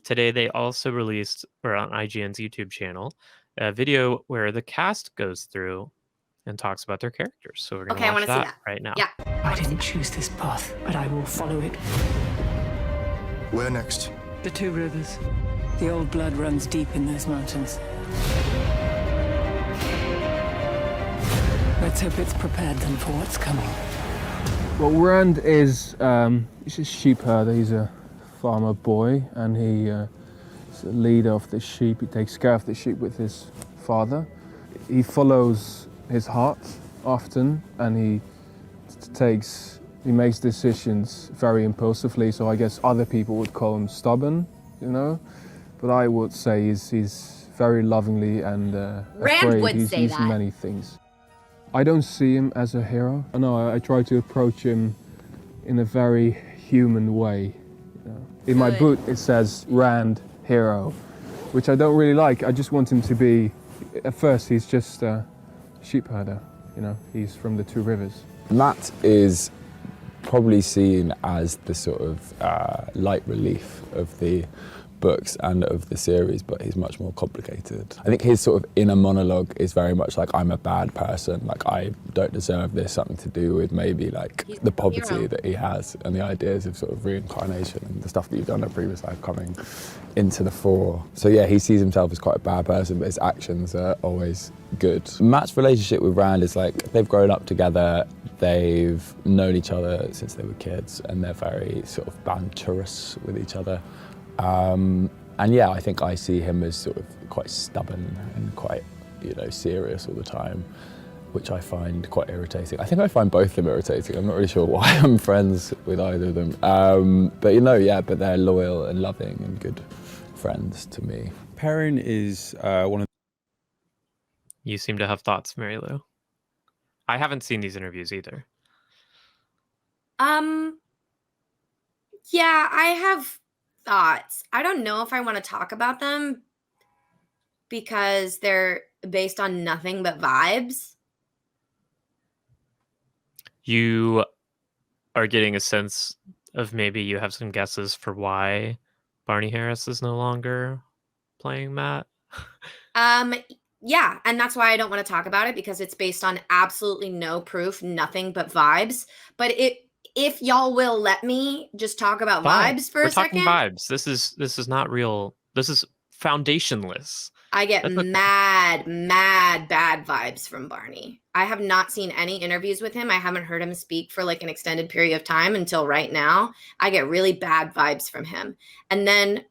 Today, they also released, or on IGN's YouTube channel, a video where the cast goes through and talks about their characters. So we're going to watch that right now. Yeah. I didn't choose this path, but I will follow it. Where next? The two rivers. The old blood runs deep in those mountains. Let's hope it's prepared them for what's coming. Well, Rand is he's a sheep herder. He's a farmer boy, and he's the leader of the sheep. He takes care of the sheep with his father. He follows his heart often, and he makes decisions very impulsively. So I guess other people would call him stubborn, But I would say he's very lovingly and afraid. He's many things. I don't see him as a hero. I try to approach him in a very human way. In my book, it says Rand, hero, which I don't really like. I just want him to be, at first, he's just a sheep herder. He's from the two rivers. Matt is probably seen as the sort of light relief of the books and of the series, but he's much more complicated. I think his sort of inner monologue is very much like, I'm a bad person, like I don't deserve this, something to do with maybe like the poverty that he has and the ideas of sort of reincarnation and the stuff that you've done in a previous life coming into the fore. So yeah, he sees himself as quite a bad person, but his actions are always good. Matt's relationship with Rand is like, they've grown up together, they've known each other since they were kids, and they're very sort of banterous with each other. And yeah, I think I see him as sort of quite stubborn and quite, serious all the time, which I find quite irritating. I think I find both of them irritating. I'm not really sure why I'm friends with either of them. But they're loyal and loving and good friends to me. Perrin is one of... You seem to have thoughts, Mary Lou. I haven't seen these interviews either. Yeah, I have thoughts. I don't know if I want to talk about them because they're based on nothing but vibes. You are getting a sense of maybe you have some guesses for why Barney Harris is no longer playing Matt? Yeah, and that's why I don't want to talk about it, because it's based on absolutely no proof, nothing but vibes. But if y'all will let me just talk about vibes for a second. We're talking vibes. This is not real. This is foundationless. I get mad bad vibes from Barney. I have not seen any interviews with him. I haven't heard him speak for like an extended period of time until right now. I get really bad vibes from him. And then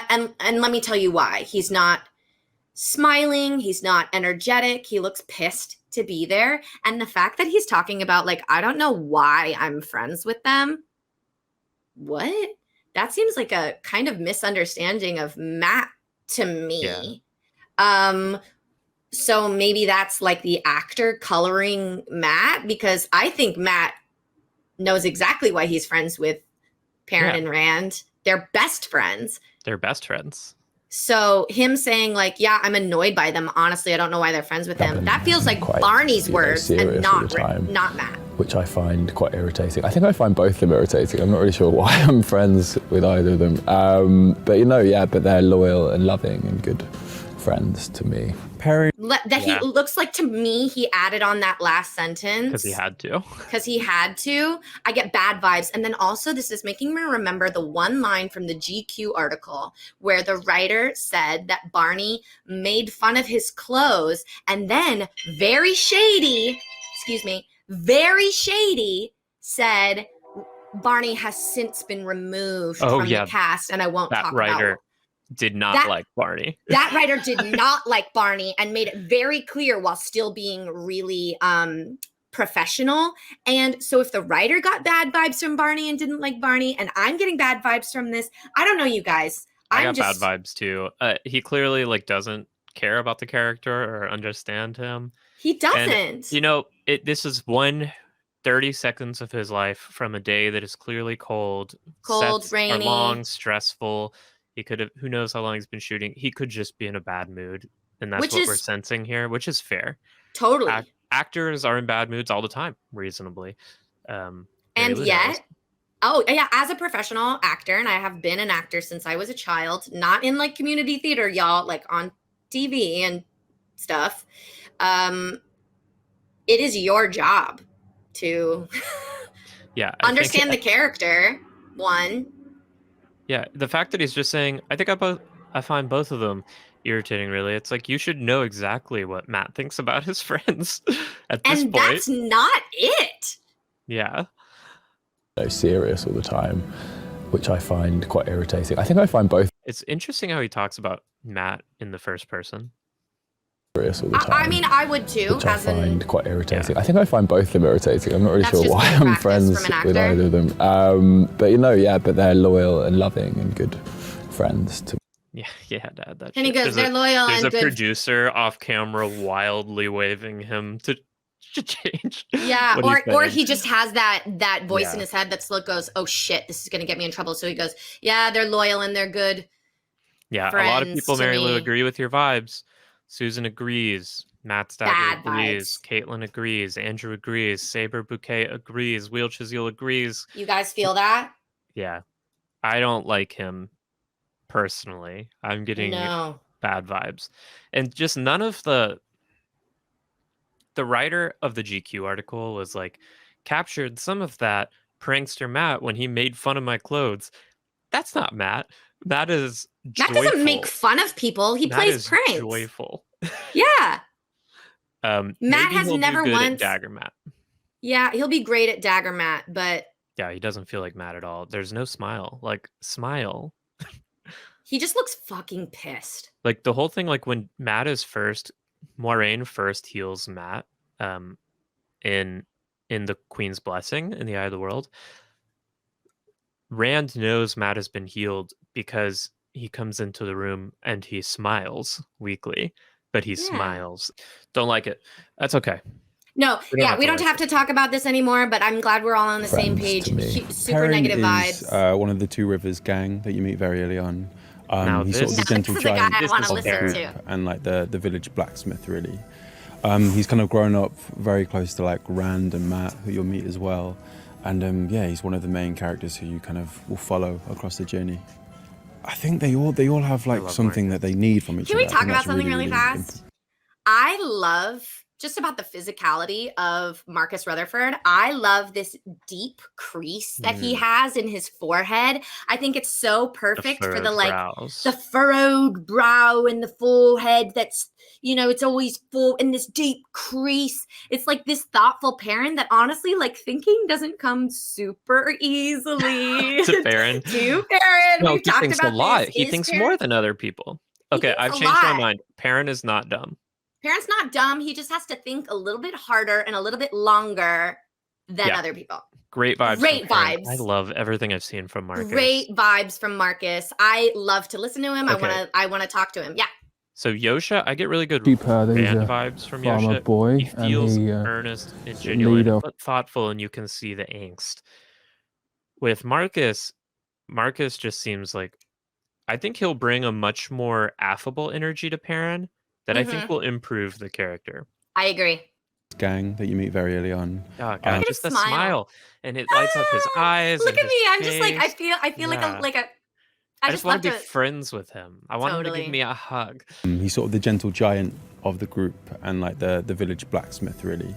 and let me tell you why. He's not smiling, he's not energetic, he looks pissed to be there. And the fact that he's talking about, like, I don't know why I'm friends with them. What? That seems like a kind of misunderstanding of Matt to me. Yeah. So maybe that's like the actor coloring Matt, because I think Matt knows exactly why he's friends with Perrin and Rand. They're best friends. They're best friends. So him saying like, yeah, I'm annoyed by them. Honestly, I don't know why they're friends with him. That feels like Barney's words and not Matt. Which I find quite irritating. I think I find both of them irritating. I'm not really sure why I'm friends with either of them. But they're loyal and loving and good friends to me. Perrin. He looks like, to me, he added on that last sentence. Because he had to. I get bad vibes. And then also this is making me remember the one line from the GQ article where the writer said that Barney made fun of his clothes, and then very shady said Barney has since been removed from the cast, and I won't talk about it. Did not like Barney. That writer did not like Barney and made it very clear while still being really professional. And so if the writer got bad vibes from Barney and didn't like Barney, and I'm getting bad vibes from this, I don't know, you guys. I got bad vibes too. He clearly doesn't care about the character or understand him. He doesn't. And, this is 30 seconds of his life from a day that is clearly cold. Sets rainy, are long, stressful. He could have, who knows how long he's been shooting. He could just be in a bad mood. And that's what we're sensing here, which is fair. Totally. Actors are in bad moods all the time, reasonably. And yet, Oh, yeah, as a professional actor, and I have been an actor since I was a child, not in like community theater, y'all, like on TV and stuff. It is your job to understand the character. One. Yeah, the fact that he's just saying, I find both of them irritating, really. It's like, you should know exactly what Matt thinks about his friends at this point. And that's not it. Yeah. So serious all the time, which I find quite irritating. I think I find both. It's interesting how he talks about Matt in the first person. Serious all the time. I mean, I would too. Which I find quite irritating. I think I find both of them irritating. I'm not really sure why I'm friends with either of them. But you know, yeah, but they're loyal and loving and good friends to. Yeah, Dad. And he goes, they're loyal and good. There's a producer off camera wildly waving him to change. Yeah, or he just has that voice in his head that still goes, oh shit, this is gonna get me in trouble. So he goes, yeah, they're loyal and they're good. Yeah, a lot of people, Mary Lou, agree with your vibes. Susan agrees. Matt's dad agrees. Kaitlyn agrees. Andrew agrees. Saber Bouquet agrees. Wheel Chisel agrees. You guys feel that? Yeah. I don't like him personally. I'm getting bad vibes. And just none of the writer of the GQ article was like, captured some of that prankster Matt when he made fun of my clothes. That's not Matt. Matt is joyful. Matt doesn't make fun of people. He plays pranks. Joyful. Yeah. Matt has never once Dagger Matt. Yeah, he'll be great at Dagger Matt, but yeah, he doesn't feel like Matt at all. There's no smile. Like, smile. He just looks fucking pissed. Like the whole thing, like when Matt is first, Moiraine first heals Matt in the Queen's Blessing in the Eye of the World. Rand knows Matt has been healed because he comes into the room and he smiles weakly, but he smiles. Don't like it. That's okay. No, we don't have to talk about this anymore, but I'm glad we're all on the same page. Super Perrin negative is, vibes. One of the Two Rivers gang that you meet very early on. He's sort of the gentle this is the giant guy I want to listen to. and like the village blacksmith, really. He's kind of grown up very close to like Rand and Matt, who you'll meet as well. And he's one of the main characters who you kind of will follow across the journey. I think they all have like something that they need from each other. Can we talk about something really fast? I love just about the physicality of Marcus Rutherford. I love this deep crease that he has in his forehead. I think it's so perfect for the the furrowed brow and the forehead that's, it's always full in this deep crease. It's like this thoughtful Perrin that honestly, like, thinking doesn't come super easily to Perrin. No, he thinks a lot. He thinks more than other people. Okay, I've changed my mind. Perrin is not dumb. Perrin's not dumb. He just has to think a little bit harder and a little bit longer than other people. Great vibes. Great vibes. I love everything I've seen from Marcus. Great vibes from Marcus. I love to listen to him. Okay. I want to talk to him. Yeah. So Yosha, I get really good Rand vibes from Yosha. Boy, he feels earnest and genuine, but thoughtful, and you can see the angst. With Marcus just seems like, I think he'll bring a much more affable energy to Perrin that I think will improve the character. I agree. Gang that you meet very early on. Oh, God, just the smile, and it lights up his eyes. Look at me! I'm just like I feel like a. I just want to be friends with him. I want him to give me a hug. He's sort of the gentle giant of the group and like the village blacksmith, really.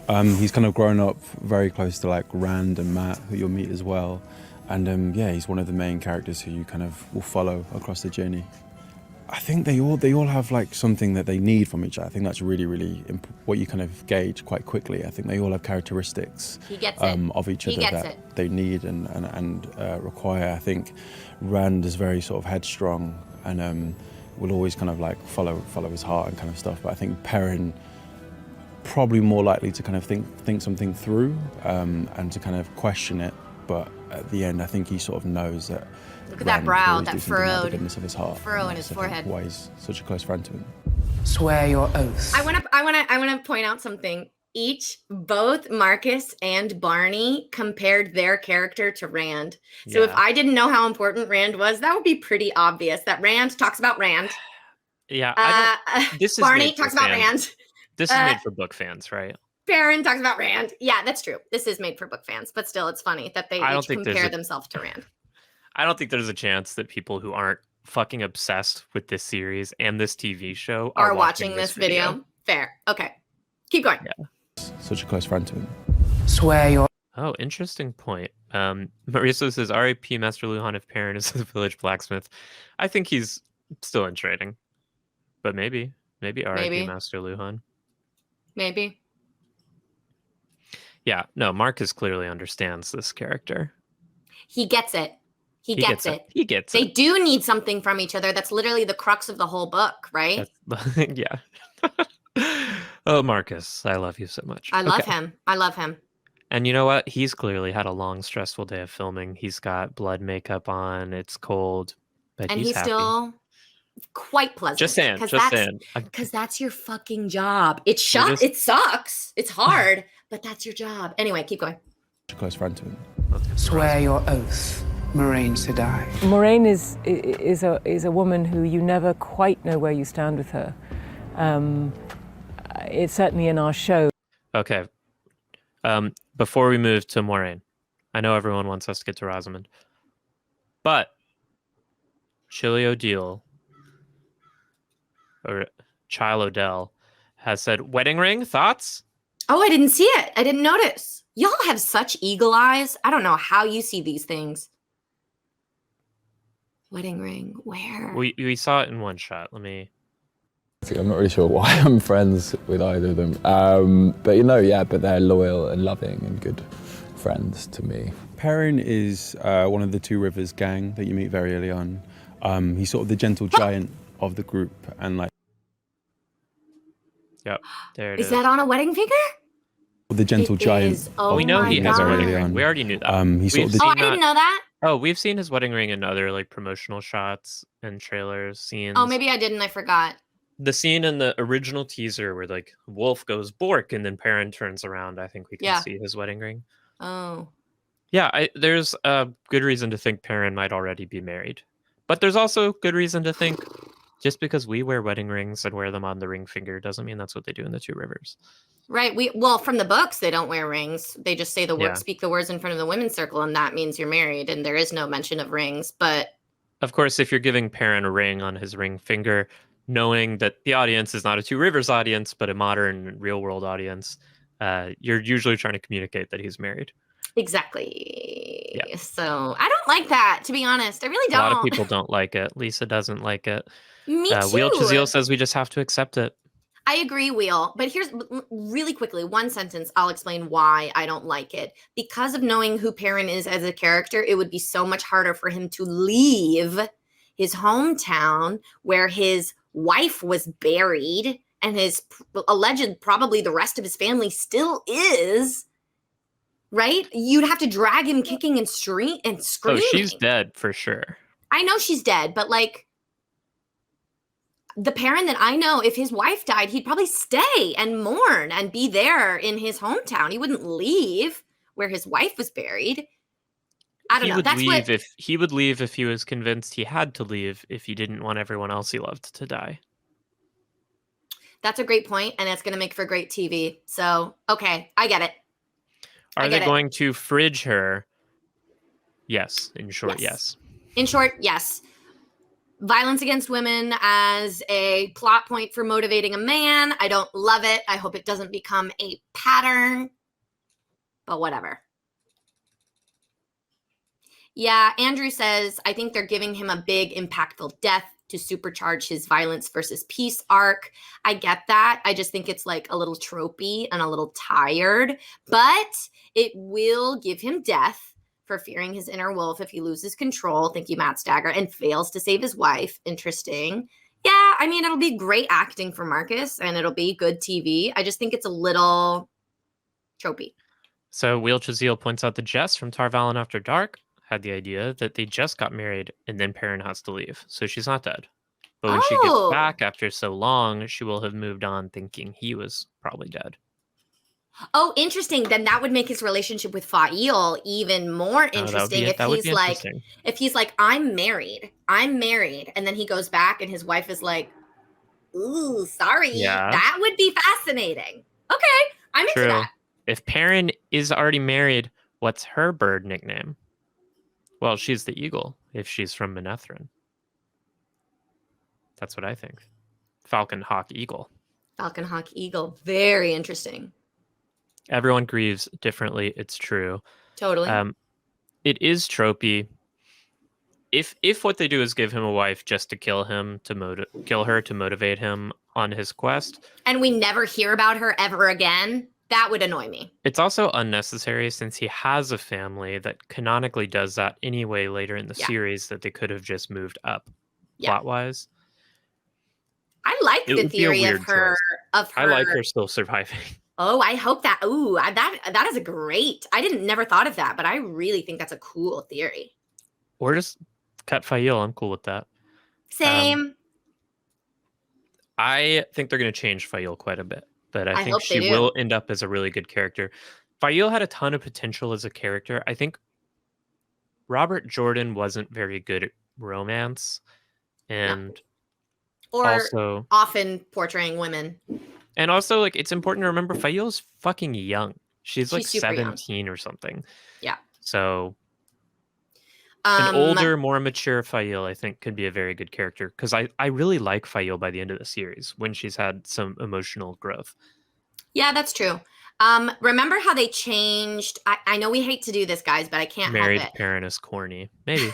He's kind of grown up very close to like Rand and Matt, who you'll meet as well. And he's one of the main characters who you kind of will follow across the journey. I think they all have like something that they need from each other. I think that's really, really what you kind of gauge quite quickly. I think they all have characteristics of each other that they need and require. I think Rand is very sort of headstrong and will always kind of like follow his heart and kind of stuff. But I think Perrin probably more likely to kind of think something through and to kind of question it. But at the end, I think he sort of knows that. Look at that brow, that furrow in his forehead. Why he's such a close friend to him. Swear your oath. I want to point out something. Both Marcus and Barney compared their character to Rand. So if I didn't know how important Rand was, that would be pretty obvious. That Rand talks about Rand. Yeah, Barney talks about Rand. This is made for book fans, right? Perrin talks about Rand. Yeah, that's true. This is made for book fans, but still, it's funny that they each compare themselves to Rand. I don't think there's a chance that people who aren't fucking obsessed with this series and this TV show are watching this video. Fair. Okay. Keep going. Yeah. Such a close friend to him. Swear your... Oh, interesting point. Marisa says, R.I.P. Master Luhan if Perrin is the village blacksmith. I think he's still in training. But maybe R.I.P. Master Luhan. Maybe. Yeah, no, Marcus clearly understands this character. He gets it. He gets it. He gets it. They do do need something from each other. That's literally the crux of the whole book, right? Yeah. Oh, Marcus, I love you so much. I love him. I love him. And you know what? He's clearly had a long, stressful day of filming. He's got blood makeup on. It's cold, but and he's happy. Still quite pleasant. Just saying. Because that's your fucking job. It sucks. It's hard, but that's your job. Anyway, keep going. A close friend to him. Swear your oath, Moraine Sedai. Moraine is a woman who you never quite know where you stand with her. It's certainly in our show. Okay. Before we move to Moraine, I know everyone wants us to get to Rosamund, but Chileodell or Chileodell has said, wedding ring, thoughts? Oh, I didn't see it. I didn't notice. Y'all have such eagle eyes. I don't know how you see these things. Wedding ring, where? We saw it in one shot. I'm not really sure why I'm friends with either of them. But they're loyal and loving and good friends to me. Perrin is one of the Two Rivers gang that you meet very early on. He's sort of the gentle giant of the group, and like. Yep, there it is. Is that on a wedding figure? The gentle giant. Oh, we know he has a wedding ring. On. We already knew that. I didn't know that. Oh, we've seen his wedding ring in other like promotional shots and trailers, scenes. Oh, maybe I didn't. I forgot. The scene in the original teaser where like Wolf goes Bork and then Perrin turns around, I think we can see his wedding ring. Oh. Yeah, there's a good reason to think Perrin might already be married. But there's also good reason to think just because we wear wedding rings and wear them on the ring finger doesn't mean that's what they do in the Two Rivers. Right. Well, from the books, they don't wear rings. They just say the word, speak the words in front of the women's circle, and that means you're married. And there is no mention of rings. But of course, if you're giving Perrin a ring on his ring finger, knowing that the audience is not a Two Rivers audience, but a modern real world audience, you're usually trying to communicate that he's married. Exactly. Yeah. So I don't like that, to be honest. I really don't. A lot of people don't like it. Lisa doesn't like it. Me too. Wheel Chazille says we just have to accept it. I agree, Wheel. But here's really quickly, one sentence. I'll explain why I don't like it. Because of knowing who Perrin is as a character, it would be so much harder for him to leave his hometown where his wife was buried and his alleged, probably the rest of his family still is. Right? You'd have to drag him kicking and screaming. Oh, she's dead for sure. I know she's dead, but like the Perrin that I know, if his wife died, he'd probably stay and mourn and be there in his hometown. He wouldn't leave where his wife was buried. I don't know. He would leave if he was convinced he had to leave if he didn't want everyone else he loved to die. That's a great point, and it's going to make for great TV. So, okay, I get it. Are they going to fridge her? Yes. In short, yes. In short, yes. Violence against women as a plot point for motivating a man. I don't love it. I hope it doesn't become a pattern. But whatever. Yeah, Andrew says, I think they're giving him a big, impactful death to supercharge his violence versus peace arc. I get that. I just think it's like a little tropey and a little tired. But it will give him death for fearing his inner wolf if he loses control. Thank you, Matt Stagger, and fails to save his wife. Interesting. Yeah, I mean, it'll be great acting for Marcus, and it'll be good TV. I just think it's a little tropey. So Wheel Chazille points out that Jess from Tar Valon After Dark had the idea that they just got married and then Perrin has to leave. So she's not dead. But when she gets back after so long, she will have moved on thinking he was probably dead. Oh, interesting. Then that would make his relationship with Fa'il even more interesting. If he's like, I'm married, and then he goes back and his wife is like, ooh, sorry. Yeah. That would be fascinating. Okay. I'm into that. If Perrin is already married, what's her bird nickname? Well, she's the eagle if she's from Manetheren. That's what I think. Falcon, Hawk, Eagle. Falcon, Hawk, Eagle. Very interesting. Everyone grieves differently. It's true. Totally. It is tropey. If what they do is give him a wife just to kill him, kill her to motivate him on his quest, and we never hear about her ever again, that would annoy me. It's also unnecessary since he has a family that canonically does that anyway later in the series that they could have just moved up plot-wise. I like the theory of her. I like her still surviving. Oh, I hope that. Ooh, that is a great. I never thought of that, but I really think that's a cool theory. Or just cut Fail. I'm cool with that. Same. I think they're going to change Fail quite a bit, but I think she will end up as a really good character. Fail had a ton of potential as a character. I think Robert Jordan wasn't very good at romance, and or also often portraying women. And also, like, it's important to remember Fail's fucking young. She's like 17 young. Or something. Yeah. So an older, more mature Fail, I think, could be a very good character. Because I really like Fail by the end of the series when she's had some emotional growth. Yeah, that's true. Remember how they changed? I know we hate to do this, guys, but I can't Married help it. Perrin is corny. Maybe.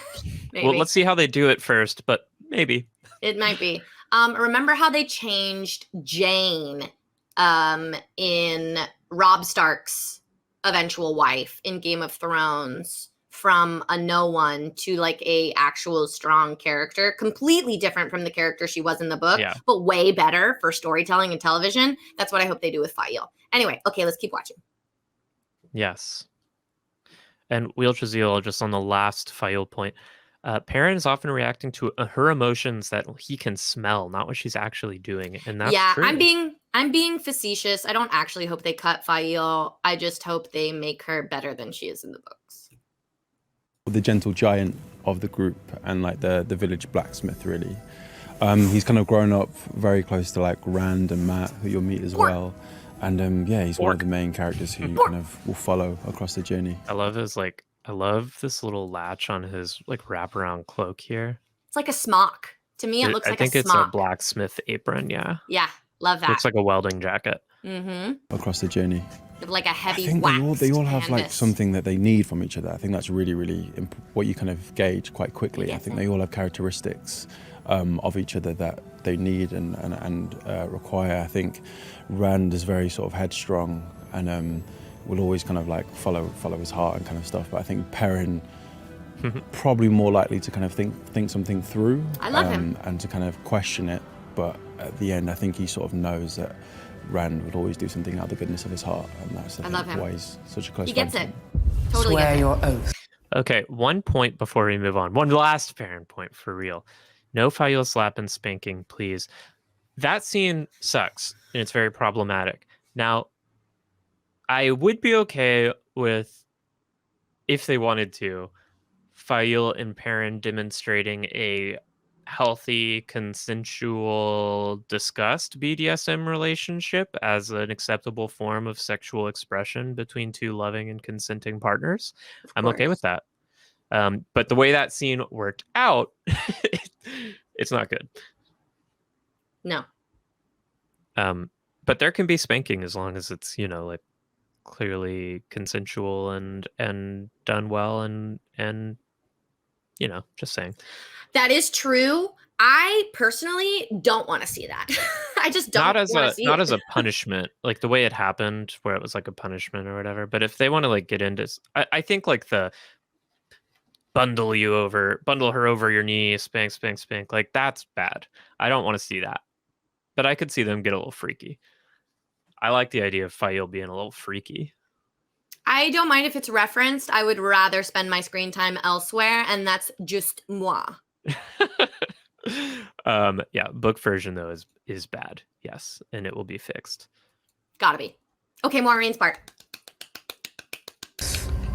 Maybe. Well, let's see how they do it first, but maybe. It might be. Remember how they changed Jane in Robb Stark's eventual wife in Game of Thrones from a no one to like a actual strong character, completely different from the character she was in the book, but way better for storytelling and television. That's what I hope they do with Fail. Anyway, okay, let's keep watching. Yes. And Wheel Chazil, just on the last Fail point, Perrin is often reacting to her emotions that he can smell, not what she's actually doing, and that's true. I'm being facetious. I don't actually hope they cut Fail. I just hope they make her better than she is in the books. The gentle giant of the group and like the village blacksmith, really. He's kind of grown up very close to like Rand and Matt, who you'll meet as well. And he's one of the main characters who you kind of will follow across the journey. I love this little latch on his like wraparound cloak here. It's like a smock. To me, it looks like a smock. I think it's a blacksmith apron, yeah. Yeah, love that. Looks like a welding jacket. Mm-hmm. Across the journey. Like a heavy I think they all have like something that they need from each other. I think that's really, really what you kind of gauge quite quickly. I think they all have characteristics of each other that they need and require. I think Rand is very sort of headstrong and will always kind of like follow his heart and kind of stuff. But I think Perrin probably more likely to kind of think something through. I love him. And to kind of question it. But at the end, I think he sort of knows that Rand would always do something out of the goodness of his heart, and that's I think why he's such a close friend. He gets it. Totally Swear gets it. your oath. Okay, one point before we move on. One last Perrin point for real. No Fail slap and spanking, please. That scene sucks, and it's very problematic. Now, I would be okay with, if they wanted to, Fail and Perrin demonstrating a healthy, consensual, discussed BDSM relationship as an acceptable form of sexual expression between two loving and consenting partners. I'm okay with that. But the way that scene worked out, it's not good. No. But there can be spanking as long as it's, like clearly consensual and done well and just saying. That is true. I personally don't want to see that. I just don't want to see it. Not as a punishment, like the way it happened, where it was like a punishment or whatever. But if they want to like get into, I think like the bundle her over your knee, spank, like that's bad. I don't want to see that. But I could see them get a little freaky. I like the idea of Fail being a little freaky. I don't mind if it's referenced. I would rather spend my screen time elsewhere, and that's just moi. Book version though is bad. Yes, and it will be fixed. Gotta be. Okay, Maureen's part.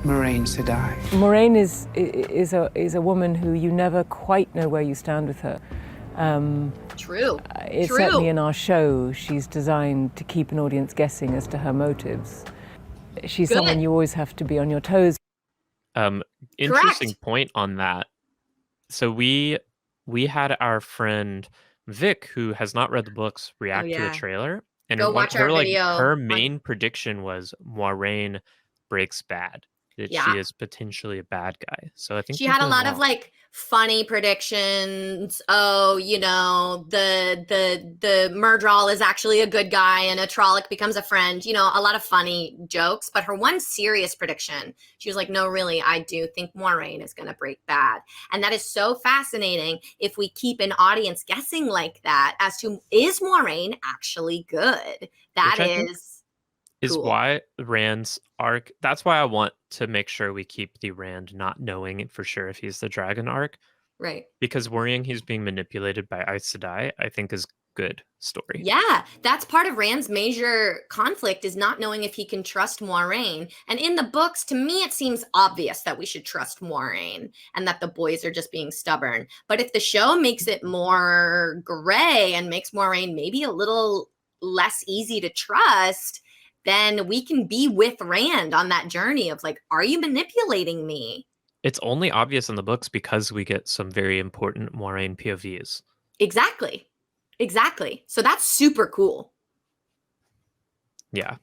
Moiraine Sedai. Moiraine is a woman who you never quite know where you stand with her. True. Certainly in our show, she's designed to keep an audience guessing as to her motives. She's someone you always have to be on your toes. Interesting point on that. So we had our friend Vic, who has not read the books, react to the trailer, and go watch our video. Her main prediction was Moiraine breaks bad. That she is potentially a bad guy. So I think she had a lot of like funny predictions. Oh, you know, the Murdral is actually a good guy and a Trolloc becomes a friend. You know, a lot of funny jokes. But her one serious prediction, she was like, no, really, I do think Moiraine is going to break bad. And that is so fascinating if we keep an audience guessing like that as to, is Moiraine actually good? That is cool. Why Rand's arc. That's why I want to make sure we keep the Rand not knowing for sure if he's the dragon arc. Right. Because worrying he's being manipulated by Aes Sedai, I think, is good story. Yeah, that's part of Rand's major conflict, is not knowing if he can trust Moiraine. And in the books, to me, it seems obvious that we should trust Moiraine and that the boys are just being stubborn. But if the show makes it more gray and makes Moiraine maybe a little less easy to trust, then we can be with Rand on that journey of like, are you manipulating me? It's only obvious in the books because we get some very important Moiraine POVs. Exactly. So that's super cool. Yeah.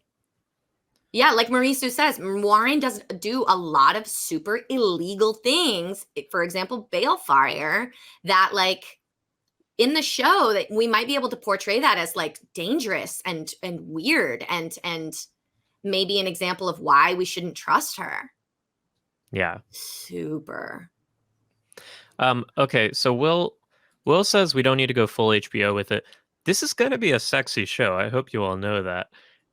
Yeah, like Marisu says, Moiraine does do a lot of super illegal things. For example, balefire, that like in the show that we might be able to portray that as like dangerous and weird and maybe an example of why we shouldn't trust her. Yeah. Super. Okay, so Will says we don't need to go full HBO with it. This is going to be a sexy show. I hope you all know that.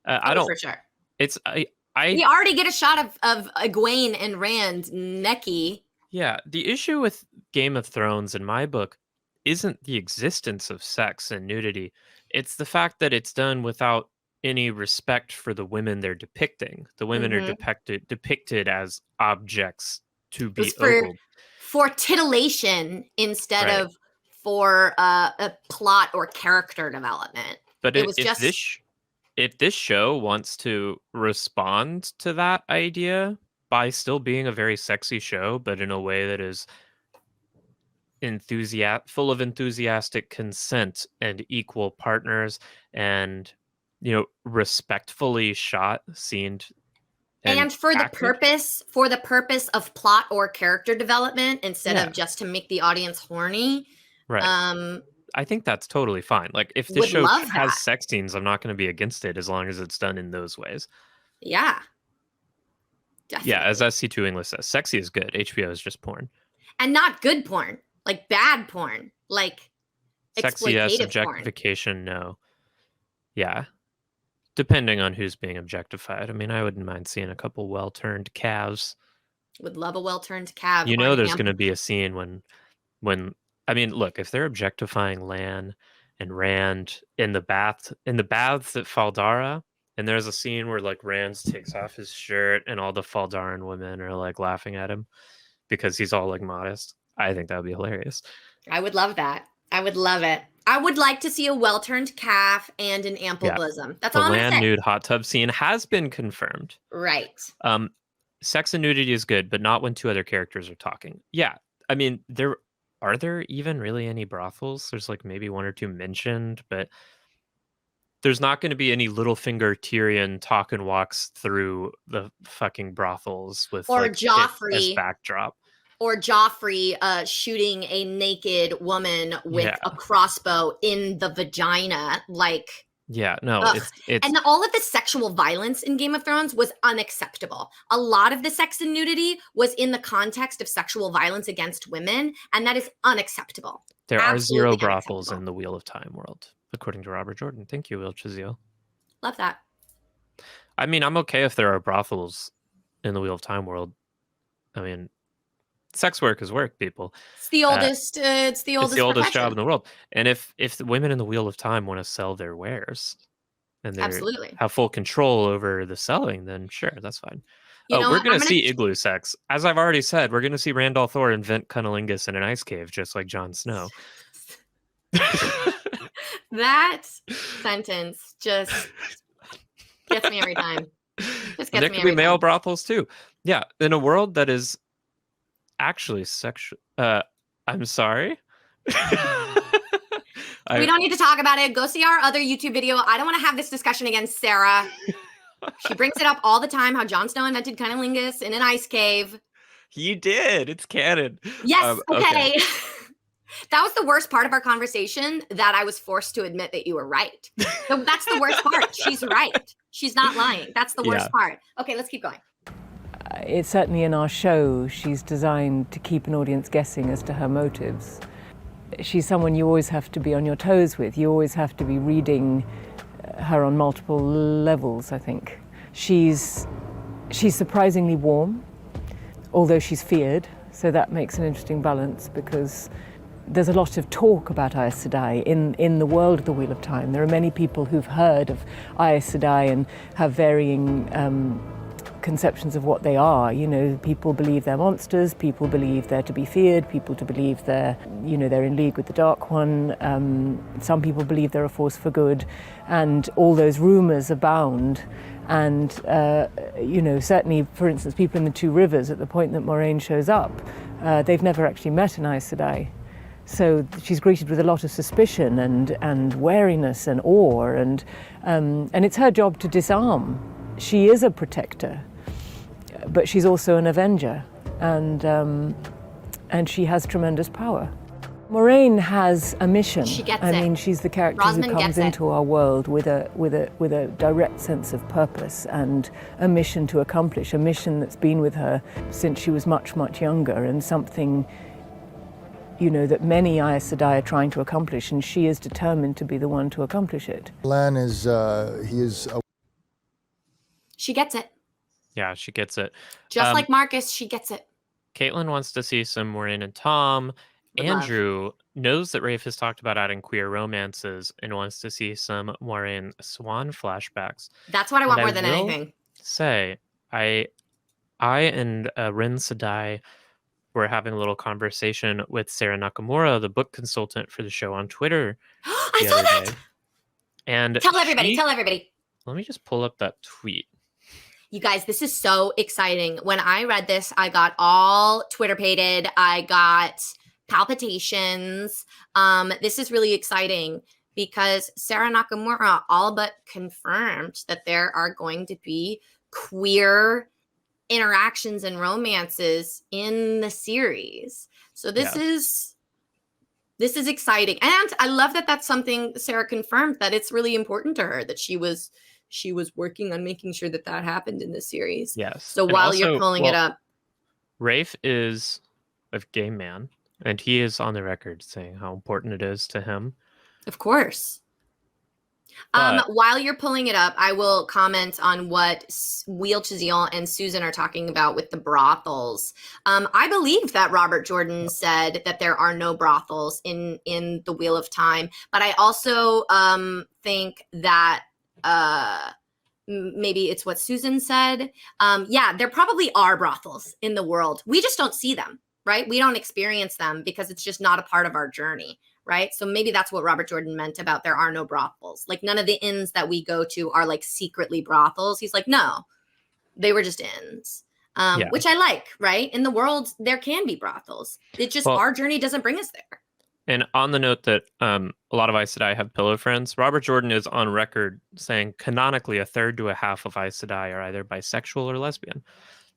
I don't for sure. It's we already get a shot of Egwene and Rand necky. Yeah, the issue with Game of Thrones in my book isn't the existence of sex and nudity. It's the fact that it's done without any respect for the women they're depicting. The women are depicted as objects to be ogled. For titillation instead of for a plot or character development. But if this show wants to respond to that idea by still being a very sexy show, but in a way that is full of enthusiastic consent and equal partners and, you know, respectfully shot, scened, and for the purpose of plot or character development instead of just to make the audience horny. Right. I think that's totally fine. Like if the show has sex scenes, I'm not going to be against it as long as it's done in those ways. Yeah. Definitely. Yeah, as SC2 English says, sexy is good. HBO is just porn. And not good porn. Like bad porn. Like sexy as objectification, no. Yeah. Depending on who's being objectified. I mean, I wouldn't mind seeing a couple well-turned calves. Would love a well-turned calf. You know there's going to be a scene when I mean, look, if they're objectifying Lan and Rand in the baths at Faldara, and there's a scene where like Rand takes off his shirt and all the Faldaran women are like laughing at him because he's all like modest. I think that would be hilarious. I would love that. I would love it. I would like to see a well-turned calf and an ample bosom. That's all I'm gonna say. The Lan nude hot tub scene has been confirmed. Right. Sex and nudity is good, but not when two other characters are talking. Yeah. I mean, are there even really any brothels? There's like maybe one or two mentioned, but there's not going to be any Littlefinger Tyrion talk and walks through the fucking brothels with or like Joffrey as backdrop. Or Joffrey shooting a naked woman with a crossbow in the vagina. Like, yeah, no, it's and all of the sexual violence in Game of Thrones was unacceptable. A lot of the sex and nudity was in the context of sexual violence against women, and that is unacceptable. There are zero brothels in the Wheel of Time world, according to Robert Jordan. Thank you, Will Chizio. Love that. I mean, I'm okay if there are brothels in the Wheel of Time world. I mean, sex work is work, people. It's the oldest. It's the oldest job in the world. And if the women in the Wheel of Time want to sell their wares, and they have full control over the selling, then sure, that's fine. We're going to see igloo sex. As I've already said, we're going to see Randall Thor invent cunnilingus in an ice cave, just like Jon Snow. That sentence just gets me every time. Just gets There me could be every male time. brothels too. Yeah, in a world that is actually sexual. I'm sorry. We don't need to talk about it. Go see our other YouTube video. I don't want to have this discussion again, Sarah. She brings it up all the time, how Jon Snow invented cunnilingus in an ice cave. He did. It's canon. Yes, okay. That was the worst part of our conversation, that I was forced to admit that you were right. So that's the worst part. She's right. She's not lying. That's the worst part. Okay, let's keep going. It's certainly in our show, she's designed to keep an audience guessing as to her motives. She's someone you always have to be on your toes with. You always have to be reading her on multiple levels, I think. She's surprisingly warm, although she's feared, so that makes an interesting balance, because there's a lot of talk about Aes Sedai in the world of the Wheel of Time. There are many people who've heard of Aes Sedai and have varying conceptions of what they are. You know, people believe they're monsters, people believe they're to be feared, people to believe they're in league with the Dark One. Some people believe they're a force for good, and all those rumors abound. And certainly, for instance, people in the Two Rivers, at the point that Moiraine shows up, they've never actually met an Aes Sedai. So she's greeted with a lot of suspicion and wariness and awe, and it's her job to disarm. She is a protector, but she's also an avenger, and she has tremendous power. Moiraine has a mission. She gets I it. mean, she's the character Rosamund who comes gets it. into our world with a direct sense of purpose and a mission to accomplish, a mission that's been with her since she was much, much younger, and something that many Aes Sedai are trying to accomplish, and she is determined to be the one to accomplish it. Lan is, She gets it. Yeah, she gets it. Just like Marcus, she gets it. Kaitlyn wants to see some Moiraine and Tom. Would Andrew knows that Rafe has talked about adding queer romances and wants to see some Moiraine Swan flashbacks. That's what I want And more than will anything. Say, I and Rin Sedai were having a little conversation with Sarah Nakamura, the book consultant for the show, on Twitter. I saw that. And Tell everybody. Let me just pull up that tweet. You guys, this is so exciting. When I read this, I got all Twitter-pated. I got palpitations. This is really exciting because Sarah Nakamura all but confirmed that there are going to be queer interactions and romances in the series. So this is exciting. And I love that that's something Sarah confirmed, that it's really important to her, that she was working on making sure that happened in the series. Yes. So And while also, you're pulling it up, Rafe is a gay man, and he is on the record saying how important it is to him. of course. While you're pulling it up, I will comment on what Wheel Chazille and Susan are talking about with the brothels. I believe that Robert Jordan said that there are no brothels in the Wheel of Time, but I also think that maybe it's what Susan said. Yeah, there probably are brothels in the world. We just don't see them, right? We don't experience them because it's just not a part of our journey. Right. So maybe that's what Robert Jordan meant about there are no brothels. Like none of the inns that we go to are like secretly brothels. He's like, no, they were just inns, which I like. Right. In the world, there can be brothels. It just our journey doesn't bring us there. And on the note that a lot of Aes Sedai have pillow friends, Robert Jordan is on record saying canonically a third to a half of Aes Sedai are either bisexual or lesbian.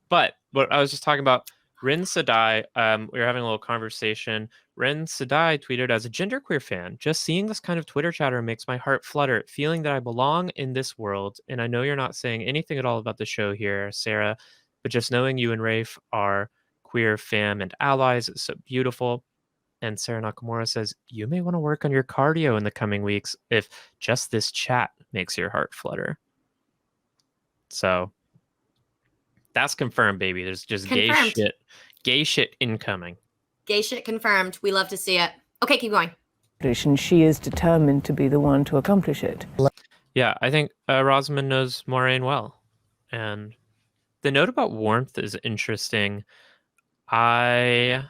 But what I was just talking about, Rin Sedai, we were having a little conversation. Rin Sedai tweeted, as a genderqueer fan, just seeing this kind of Twitter chatter makes my heart flutter, feeling that I belong in this world. And I know you're not saying anything at all about the show here, Sarah, but just knowing you and Rafe are queer fam and allies is so beautiful. And Sarah Nakamura says, you may want to work on your cardio in the coming weeks if just this chat makes your heart flutter. So that's confirmed, baby. There's just gay shit incoming. Gay shit confirmed. We love to see it. Okay, keep going. And she is determined to be the one to accomplish it. Yeah, I think Rosamund knows Moiraine well. And the note about warmth is interesting. I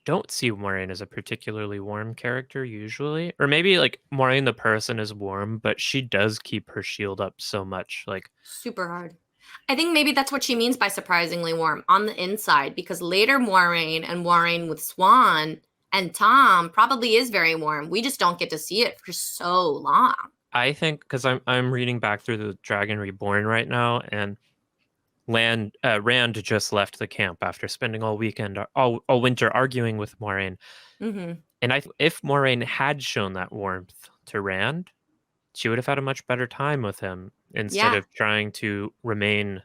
don't see Moiraine as a particularly warm character usually. Or maybe like Moiraine the person is warm, but she does keep her shield up so much. Like super hard. I think maybe that's what she means by surprisingly warm on the inside, because later Moiraine with Swan and Tom probably is very warm. We just don't get to see it for so long. I think because I'm reading back through the Dragon Reborn right now, and Rand just left the camp after spending all winter arguing with Moiraine. Mm-hmm. And if Moiraine had shown that warmth to Rand, she would have had a much better time with him instead of trying to remain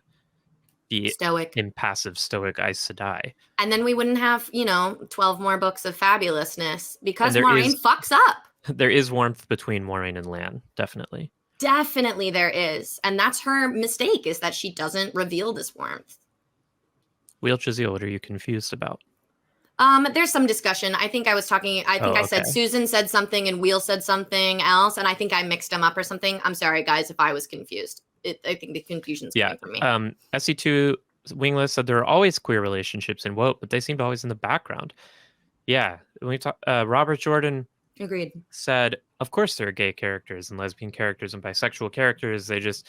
the impassive, stoic Aes Sedai. And then we wouldn't have, 12 more books of fabulousness because Moiraine fucks up. There is warmth between Moiraine and Lan, definitely. Definitely there is. And that's her mistake, is that she doesn't reveal this warmth. Wheel Chazil, what are you confused about? There's some discussion. I think I said Susan said something and Wheel said something else, and I think I mixed them up or something. I'm sorry, guys, if I was confused. I think the confusion's coming from me. SC2 Wingless said there are always queer relationships in WOT, but they seemed always in the background. Yeah, when we talk, Robert Jordan agreed. Said, of course there are gay characters and lesbian characters and bisexual characters. It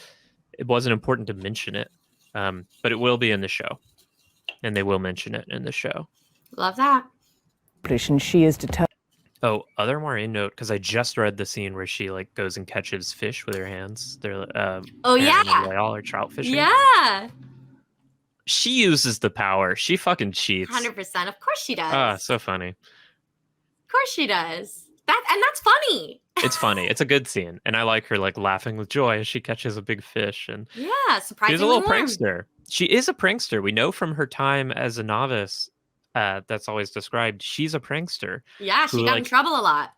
wasn't important to mention it, but it will be in the show, and they will mention it in the show. Love that. And she is determined. Oh, other Moiraine note, because I just read the scene where she like goes and catches fish with her hands. They're Royale or trout fishing. Yeah. She uses the power. She fucking cheats. 100%. Of course she does. So funny. Of course she does. That's funny. It's funny. It's a good scene, and I like her like laughing with joy as she catches a big fish. And surprisingly she's a little warm. prankster. She is a prankster. We know from her time as a novice. That's always described. She's a prankster. Yeah, she got in trouble a lot.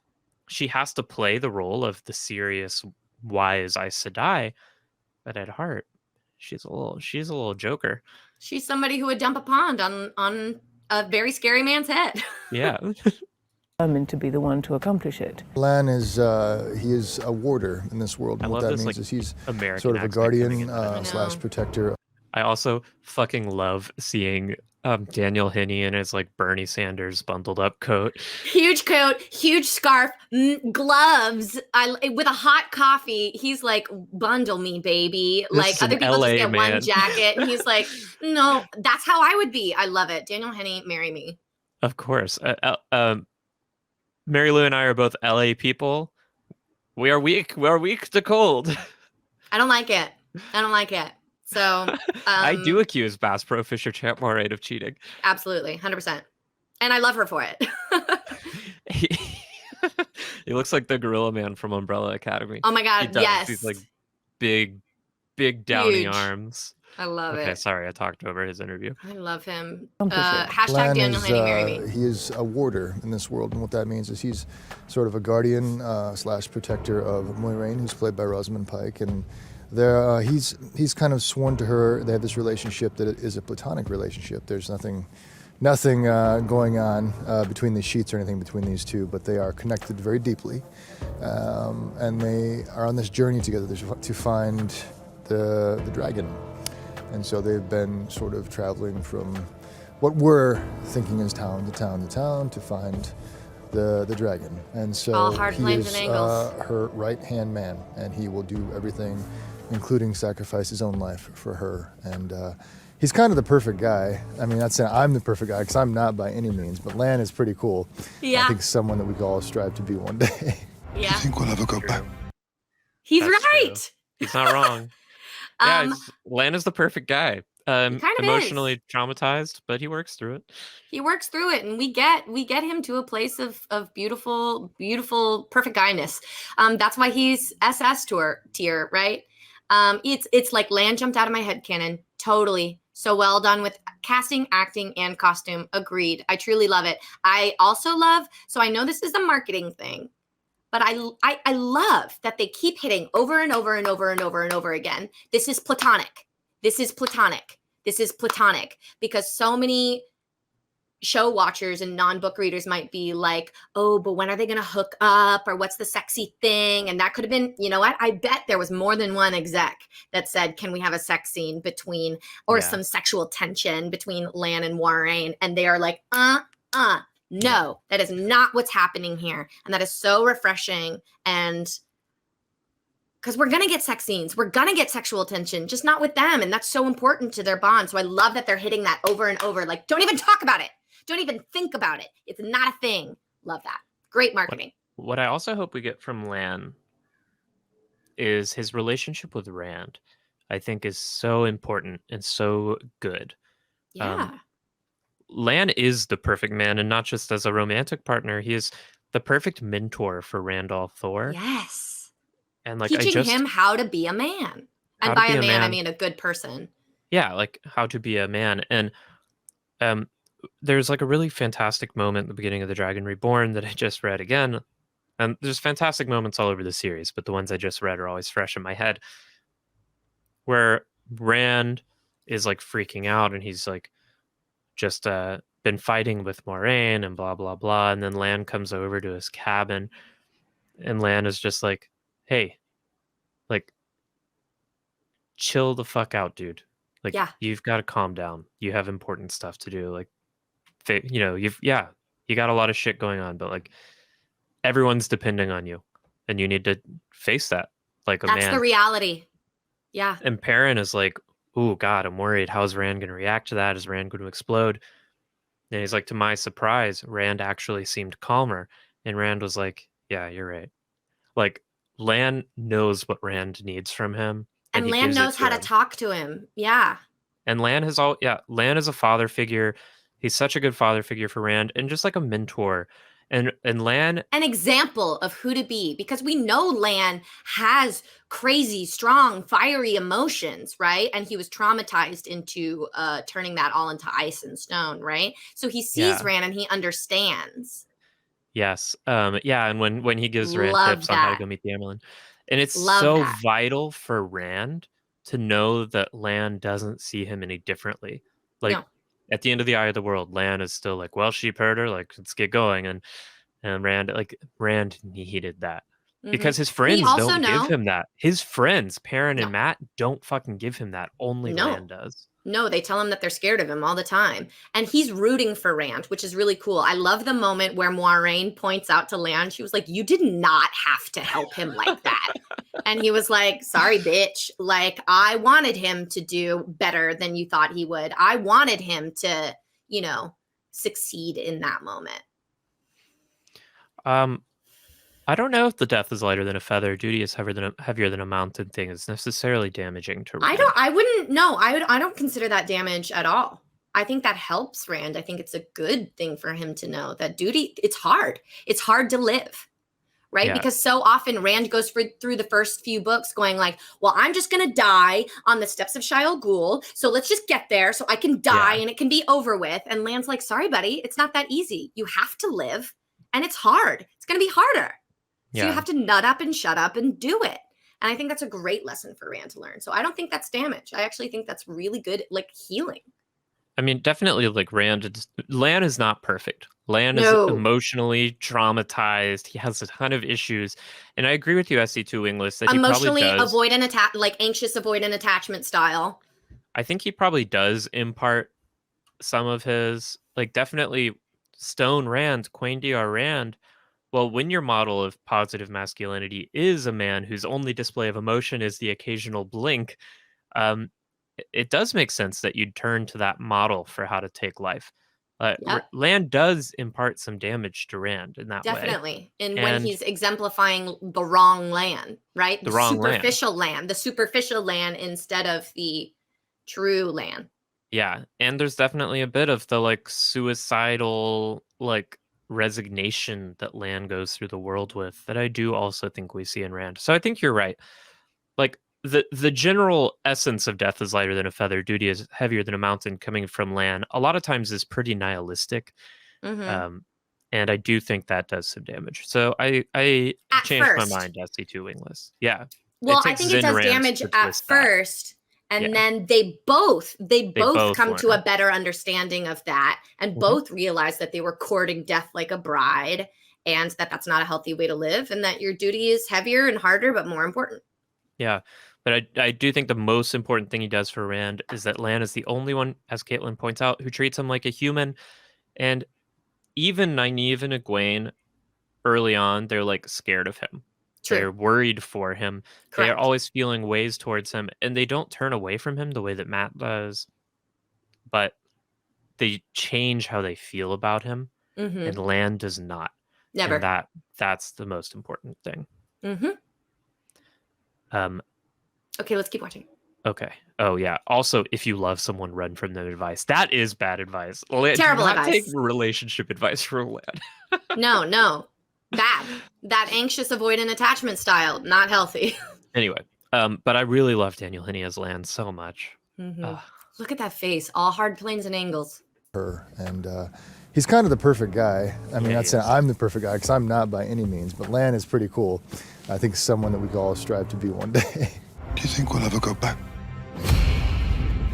She has to play the role of the serious, wise Aes Sedai, but at heart, she's a little joker. She's somebody who would dump a pond on a very scary man's head. Yeah. Determined to be the one to accomplish it. Lan is he is a warder in this world. And what that means is he's American sort of a guardian / protector. I also fucking love seeing Daniel Henney in his like Bernie Sanders bundled up coat. Huge coat, huge scarf, gloves, with a hot coffee. He's like, bundle me, baby. This like other people LA just get man. one jacket. And he's like, no, that's how I would be. I love it. Daniel Henney, marry me. Of course. Mary Lou and I are both LA people. We are weak. We are weak to cold. I don't like it. So I do accuse Bass Pro Fisher Champ Moiraine of cheating. Absolutely, 100%. And I love her for it. He looks like the Gorilla Man from Umbrella Academy. Oh my God, yes. He's like big downy Huge. arms. I love it. Okay, sorry, I talked over his interview. I love him. Lan Hashtag Daniel Henney, marry me. He is a warder in this world, and what that means is he's sort of a guardian / protector of Moiraine, who's played by Rosamund Pike, and he's kind of sworn to her. They have this relationship that is a platonic relationship. There's nothing going on between the sheets or anything between these two, but they are connected very deeply, and they are on this journey together to find the dragon. And so they've been sort of traveling from what we're thinking is town to town to town to find the dragon. And so all hard he planes is and angles. her right-hand man, and he will do everything, including sacrifice his own life for her. And he's kind of the perfect guy. I mean, not saying I'm the perfect guy, because I'm not by any means, but Lan is pretty cool. Yeah. I think someone that we could all strive to be one day. Yeah. I think we'll ever go back. He's That's right. true. He's not wrong. Yeah, Lan is the perfect guy. kind of Emotionally traumatized, but he works through it. He works through it, and we get him to a place of beautiful, perfect guyness. That's why he's SS tier, right? It's like Lan jumped out of my head canon. Totally. So well done with casting, acting, and costume. Agreed. I truly love it. I also love, so I know this is a marketing thing, but I love that they keep hitting over and over and over and over and over again. This is platonic. This is platonic. This is platonic. Because so many show watchers and non-book readers might be like, oh, but when are they going to hook up? Or what's the sexy thing? And that could have been, you know what? I bet there was more than one exec that said, can we have a sex scene between, or some sexual tension between Lan and Moiraine? And they are like, No, that is not what's happening here. And that is so refreshing. And because we're going to get sex scenes, we're going to get sexual tension, just not with them. And that's so important to their bond. So I love that they're hitting that over and over. Like, don't even talk about it. Don't even think about it. It's not a thing. Love that. Great marketing. What I also hope we get from Lan is his relationship with Rand, I think, is so important and so good. Yeah. Lan is the perfect man, and not just as a romantic partner. He is the perfect mentor for Randolph Thor. Yes. And like teaching him how to be a man. And by a man, I mean a good person. Yeah, like how to be a man. And there's like a really fantastic moment at the beginning of The Dragon Reborn that I just read again. And there's fantastic moments all over the series, but the ones I just read are always fresh in my head. Where Rand is like freaking out and he's like just been fighting with Moiraine and blah, blah, blah. And then Lan comes over to his cabin and Lan is just like, hey, like, chill the fuck out, dude. Like, you've got to calm down. You have important stuff to do. Like, you know, you got a lot of shit going on, but like, everyone's depending on you and you need to face that like a man. That's the reality. Yeah. And Perrin is like, oh God, I'm worried. How's Rand going to react to that? Is Rand going to explode? And he's like, to my surprise, Rand actually seemed calmer. And Rand was like, yeah, you're right. Like, Lan knows what Rand needs from him. And Lan knows how to talk to him. Yeah. And Lan is a father figure. He's such a good father figure for Rand and just like a mentor. And Lan, an example of who to be, because we know Lan has crazy, strong, fiery emotions, right? And he was traumatized into turning that all into ice and stone, right? So he sees Rand and he understands. Yes. And when he gives Rand tips on how to go meet the Amerlin. And it's so vital for Rand to know that Lan doesn't see him any differently. Like, at the end of the Eye of the World, Lan is still like, well, sheep herder, like, let's get going. And Rand needed that. Because his friends don't give him that. His friends, Perrin and Matt, don't fucking give him that. Only Lan does. No, they tell him that they're scared of him all the time. And he's rooting for Rand, which is really cool. I love the moment where Moiraine points out to Lan, she was like, you did not have to help him like that. And he was like, sorry, bitch. Like, I wanted him to do better than you thought he would. I wanted him to, you know, succeed in that moment. I don't know if the death is lighter than a feather, duty is heavier than a mountain thing is necessarily damaging to Rand. I don't consider that damage at all. I think that helps Rand. I think it's a good thing for him to know that duty, it's hard. It's hard to live, right? Yeah. Because so often Rand goes through the first few books going like, well, I'm just going to die on the steps of Shaiol Ghul. So let's just get there so I can die and it can be over with. And Lan's like, sorry, buddy, it's not that easy. You have to live and it's hard. It's going to be harder. So you have to nut up and shut up and do it. And I think that's a great lesson for Rand to learn. So I don't think that's damage. I actually think that's really good, like, healing. I mean, definitely, like, Lan is not perfect. Lan is emotionally traumatized. He has a ton of issues. And I agree with you, SC2 Wingless, that emotionally he probably does. Anxious avoidant attachment style. I think he probably does impart some of his, like, definitely Stone Rand, Quaindiar Rand. Well, when your model of positive masculinity is a man whose only display of emotion is the occasional blink, it does make sense that you'd turn to that model for how to take life. Lan does impart some damage to Rand in that way. Definitely. When he's exemplifying the wrong Lan, right? The wrong superficial Lan. The superficial Lan instead of the true Lan. Yeah. And there's definitely a bit of the, like, suicidal, like, resignation that Lan goes through the world with that I do also think we see in Rand. So I think you're right. Like, the general essence of death is lighter than a feather, duty is heavier than a mountain coming from Lan a lot of times is pretty nihilistic. And I do think that does some damage. So I changed my mind, SC2 Wingless. Yeah. Well, I think it does damage at first. And then they both come to a better understanding of that and both realize that they were courting death like a bride and that that's not a healthy way to live and that your duty is heavier and harder, but more important. Yeah. But I do think the most important thing he does for Rand is that Lan is the only one, as Kaitlyn points out, who treats him like a human. And even Nynaeve and Egwene early on, they're like scared of him. True. They're worried for him. Correct. They're always feeling ways towards him, and they don't turn away from him the way that Matt does, but they change how they feel about him, and Lan does not. Never. And that's the most important thing. Okay, let's keep watching. Okay. Oh yeah. Also, if you love someone, run from their advice. That is bad advice. Terrible Do not advice. take relationship advice from Lan. No. Bad. That anxious avoidant attachment style, not healthy. Anyway, but I really love Daniel Henney as Lan so much. Look at that face, all hard planes and angles. And he's kind of the perfect guy. I mean, not saying I'm the perfect guy, because I'm not by any means, but Lan is pretty cool. I think someone that we could all strive to be one day. Do you think we'll ever go back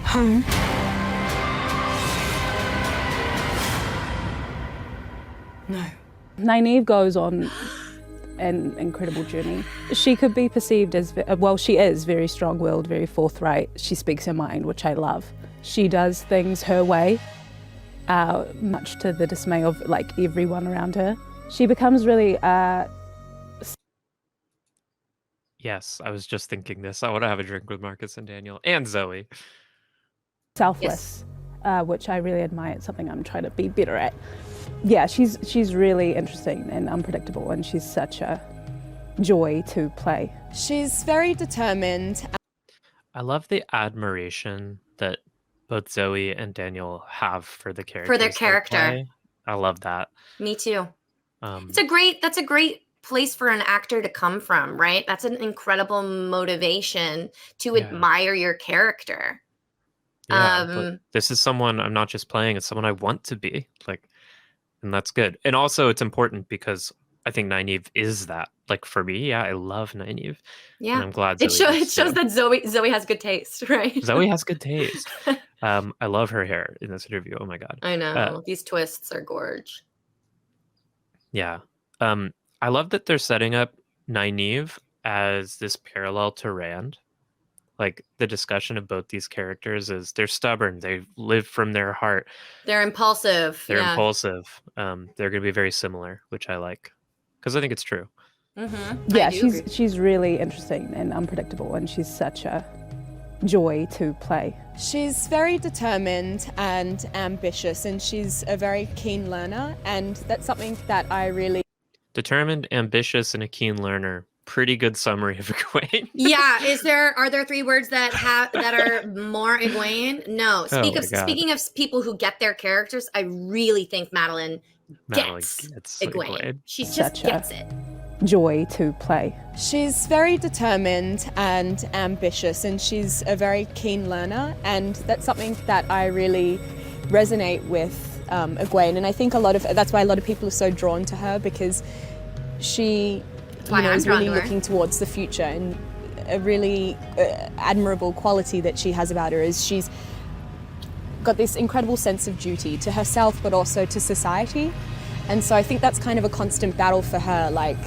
home? No. Nynaeve goes on an incredible journey. She could be perceived as, well, she is very strong-willed, very forthright. She speaks her mind, which I love. She does things her way, much to the dismay of like everyone around her. She becomes really Yes, I was just thinking this. I want to have a drink with Marcus and Daniel and Zoe. selfless, which I really admire. It's something I'm trying to be better at. Yeah, she's really interesting and unpredictable, and she's such a joy to play. She's very determined. I love the admiration that both Zoe and Daniel have for the character. For their character. I love that. Me too. That's a great place for an actor to come from, right? That's an incredible motivation to admire your character. But this is someone I'm not just playing, it's someone I want to be. Like, and that's good. And also it's important because I think Nynaeve is that. Like for me, I love Nynaeve. Yeah. And I'm glad it shows that Zoe has good taste, right? Zoe has good taste. I love her hair in this interview. Oh my God. I know. These twists are gorge. Yeah. I love that they're setting up Nynaeve as this parallel to Rand. Like the discussion of both these characters is they're stubborn. They live from their heart. They're impulsive. They're impulsive. They're going to be very similar, which I like because I think it's true. Yeah, she's really interesting and unpredictable, and she's such a joy to play. She's very determined and ambitious, and she's a very keen learner, and that's something that I really... Determined, ambitious, and a keen learner. Pretty good summary of Egwene. Yeah, are there 3 words that are more Egwene? No. Speaking of people who get their characters, I really think Madeline gets Egwene. She just gets it. Joy to play. She's very determined and ambitious, and she's a very keen learner, and that's something that I really resonate with Egwene, and I think that's why a lot of people are so drawn to her, because she is really looking towards the future, and a really admirable quality that she has about her is she's got this incredible sense of duty to herself but also to society, and so I think that's kind of a constant battle for her, like,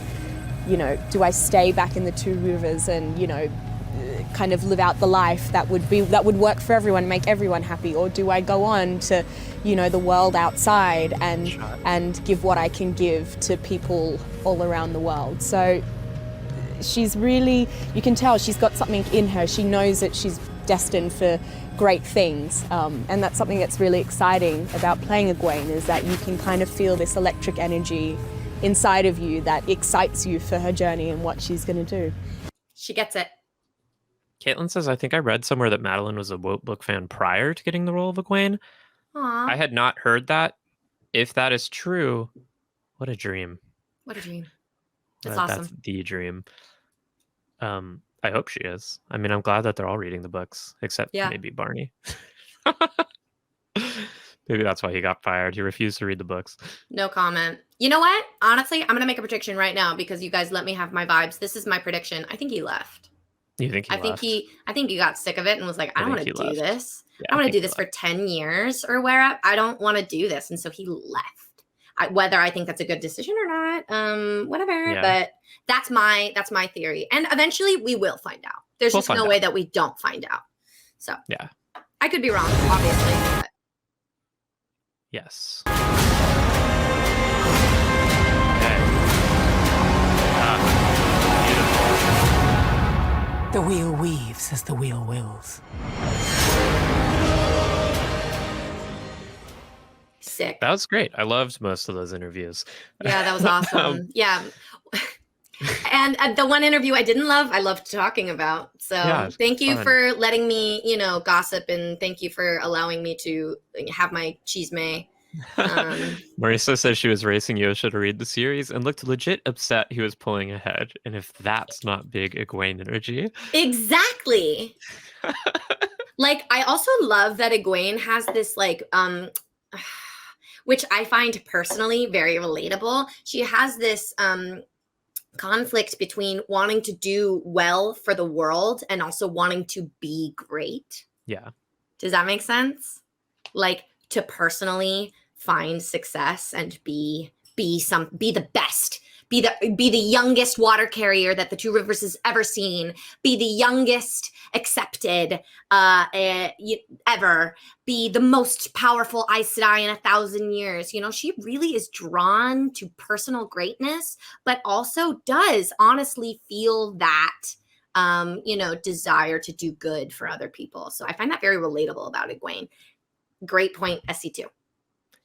do I stay back in the Two Rivers and, kind of live out the life that would work for everyone, make everyone happy, or do I go on to, the world outside and give what I can give to people all around the world? So she's really, you can tell she's got something in her. She knows that she's destined for great things, and that's something that's really exciting about playing Egwene, is that you can kind of feel this electric energy inside of you that excites you for her journey and what she's going to do. She gets it. Kaitlyn says, I think I read somewhere that Madeline was a book fan prior to getting the role of Egwene. Aww. I had not heard that. If that is true, what a dream. What a dream. That's awesome. That's the dream. I hope she is. I mean, I'm glad that they're all reading the books, except maybe Barney. Maybe that's why he got fired. He refused to read the books. No comment. You know what? Honestly, I'm going to make a prediction right now because you guys let me have my vibes. This is my prediction. I think he left. You think he left? I think he got sick of it and was like, I don't want to do this. Yeah, I want to do this for 10 years or where I don't want to do this. And so he left. Whether I think that's a good decision or not, whatever. Yeah. But that's my theory. And eventually we will find out. There's just no way that we don't find out. So yeah, I could be wrong, obviously. But. Yes. just as the wheel wills. Sick. That was great. I loved most of those interviews. Yeah, that was awesome. Yeah. And the one interview I didn't love, I loved talking about. So Yeah, thank you fun. for letting me, gossip, and thank you for allowing me to have my chisme. Marisa says she was racing Yosha to read the series and looked legit upset he was pulling ahead. And if that's not big Egwene energy. Exactly. Like, I also love that Egwene has this, like, which I find personally very relatable. She has this conflict between wanting to do well for the world and also wanting to be great. Yeah. Does that make sense? Like, to personally find success and be the best, be the youngest water carrier that the Two Rivers has ever seen, be the youngest accepted ever, be the most powerful Aes Sedai in 1,000 years. She really is drawn to personal greatness, but also does honestly feel that desire to do good for other people. So I find that very relatable about Egwene. Great point, SC2.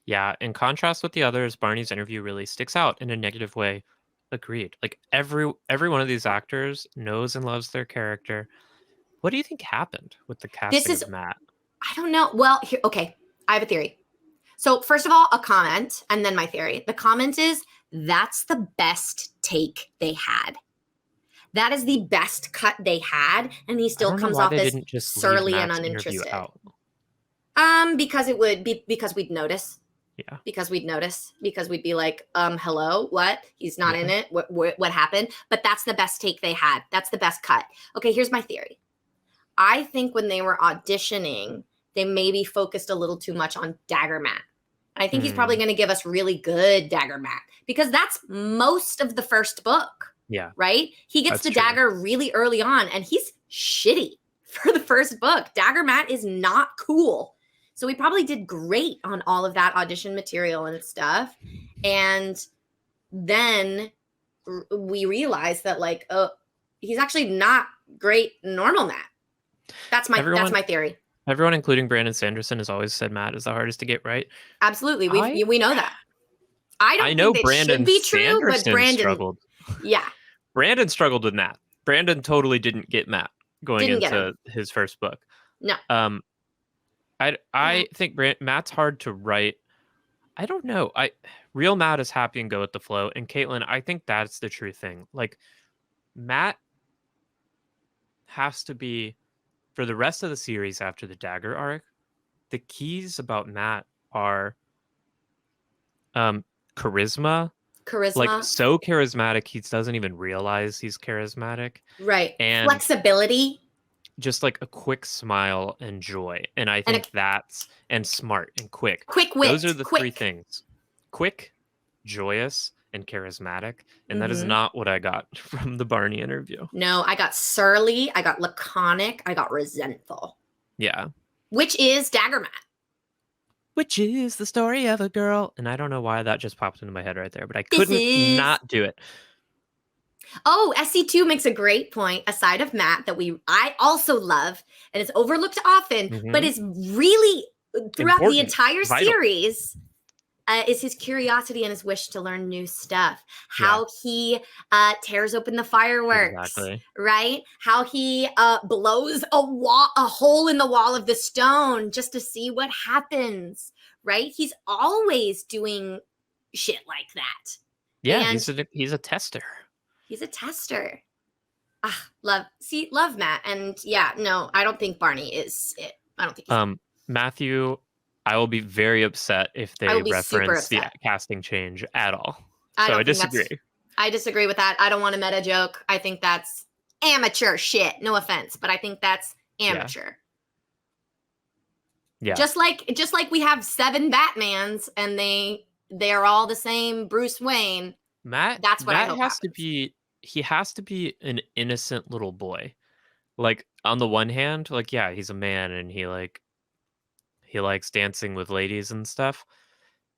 Yeah, in contrast with the others, Barney's interview really sticks out in a negative way. Agreed. Like every one of these actors knows and loves their character. What do you think happened with the casting of Matt? I don't know. Well, okay, I have a theory. So first of all, a comment, and then my theory. The comment is, that's the best take they had. That is the best cut they had, and he still comes off as surly and uninterested. Because it would be because we'd notice. Yeah. Because we'd notice. Because we'd be like, hello, what? He's not in it. What happened? But that's the best take they had. That's the best cut. Okay, here's my theory. I think when they were auditioning, they maybe focused a little too much on Dagger Matt. I think he's probably going to give us really good Dagger Matt, because that's most of the first book. Yeah. Right? He gets the dagger really early on, and he's shitty for the first book. Dagger Matt is not cool. So he probably did great on all of that audition material and stuff. And then we realized that, like, he's actually not great normal Matt. That's my theory. Everyone, including Brandon Sanderson, has always said Matt is the hardest to get right. Absolutely. We know that. I know think Brandon should be true, Sanderson but Brandon struggled. Yeah. Brandon struggled with Matt. Brandon totally didn't get Matt going into his first book. No. I think Matt's hard to write. I don't know. Real Matt is happy and go with the flow. And Kaitlyn, I think that's the true thing. Like, Matt has to be, for the rest of the series after the Dagger arc, the keys about Matt are charisma. Like, so charismatic, he doesn't even realize he's charismatic. Right. And flexibility. Just like a quick smile and joy. And I think and smart and quick. Quick wit. Those are the three things. Quick, joyous, and charismatic. And that is not what I got from the Barney interview. No, I got surly, I got laconic, I got resentful. Yeah. Which is Dagger Matt. Which is the story of a girl. And I don't know why that just popped into my head right there, but I couldn't not do it. Oh, SC2 makes a great point, aside of Matt, that I also love, and it's overlooked often, but is really, throughout the entire series, is his curiosity and his wish to learn new stuff. How he tears open the fireworks, right? How he blows a hole in the wall of the stone just to see what happens, right? He's always doing shit like that. Yeah, and he's a tester. He's a tester. Love Matt. And yeah, no, I don't think Barney is it. I don't think Matthew, I will be very upset if they reference the casting change at all. I disagree. I disagree with that. I don't want a meta joke. I think that's amateur shit. No offense, but I think that's amateur. Yeah. Just like we have 7 Batmans and they're all the same Bruce Wayne. That's what I hope happens. He has to be an innocent little boy. Like, on the one hand, like, yeah, he's a man and he likes dancing with ladies and stuff,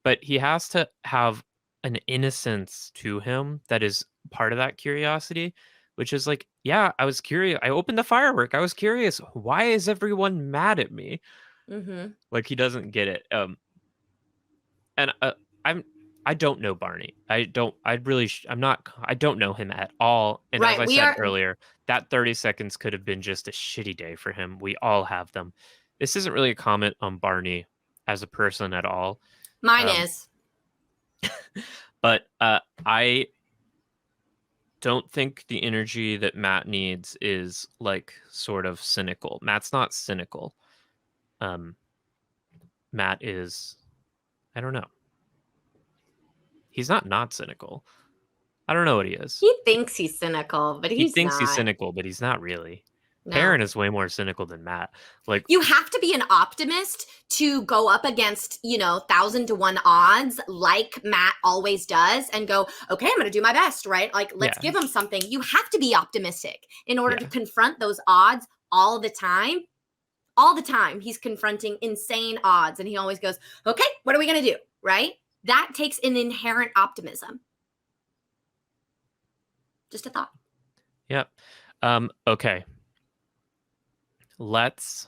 but he has to have an innocence to him that is part of that curiosity which is like, yeah, I was curious. I opened the firework. I was curious. Why is everyone mad at me? Mm-hmm. Like, he doesn't get it. And I don't know Barney. I don't know him at all. And as I said earlier, that 30 seconds could have been just a shitty day for him. We all have them. This isn't really a comment on Barney as a person at all. Mine is. But I don't think the energy that Matt needs is like sort of cynical. Matt's not cynical. Matt is, I don't know. He's not cynical. I don't know what he is. He thinks he's cynical, but he's not. He's cynical, but he's not really. No. Perrin is way more cynical than Matt. Like, you have to be an optimist to go up against, 1,000 to 1 odds like Matt always does and go, okay, I'm going to do my best, right? Like, let's give him something. You have to be optimistic in order to confront those odds all the time. All the time, he's confronting insane odds and he always goes, okay, what are we going to do, right? That takes an inherent optimism. Just a thought. Yep. Okay. Let's